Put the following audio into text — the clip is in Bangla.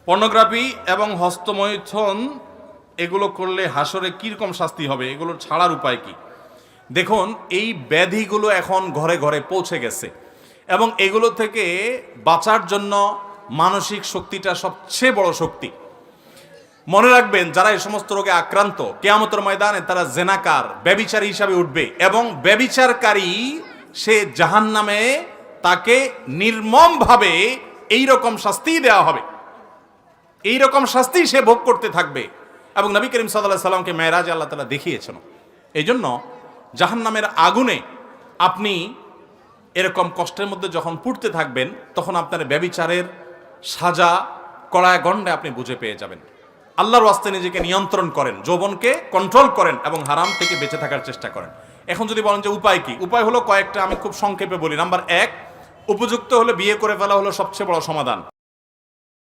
পর্নোগ্রাফি এবং হস্তমৈথুন এগুলো করলে হাসরে কীরকম শাস্তি হবে, এগুলো ছাড়ার উপায় কি? দেখুন, এই ব্যাধিগুলো এখন ঘরে ঘরে পৌঁছে গেছে এবং এগুলো থেকে বাঁচার জন্য মানসিক শক্তিটা সবচেয়ে বড় শক্তি। মনে রাখবেন, যারা এই সমস্ত রোগে আক্রান্ত কিয়ামতের ময়দানে তারা জেনাকার, ব্যভিচারী হিসাবে উঠবে এবং ব্যভিচারকারী সে জাহান্নামে তাকে নির্মমভাবে এইরকম শাস্তি দেওয়া হবে, এইরকম শাস্তি সে ভোগ করতে থাকবে। এবং নবী করিম সাল্লাল্লাহু আলাইহি সাল্লামকে মেরাজে আল্লাহ তাআলা দেখিয়েছেন। এই জন্য জাহান্নামের আগুনে আপনি এরকম কষ্টের মধ্যে যখন পুড়তে থাকবেন, তখন আপনার ব্যভিচারের সাজা কড়ায় গণ্ডে আপনি বুঝে পেয়ে যাবেন। আল্লাহর ওয়াস্তে নিজেকে নিয়ন্ত্রণ করেন, যৌবনকে কন্ট্রোল করেন এবং হারাম থেকে বেঁচে থাকার চেষ্টা করেন। এখন যদি বলেন যে উপায় কি, উপায় হলো কয়েকটা, আমি খুব সংক্ষেপে বলি। নাম্বার 1, উপযুক্ত হলে বিয়ে করে ফেলা হলো সবচেয়ে বড় সমাধান।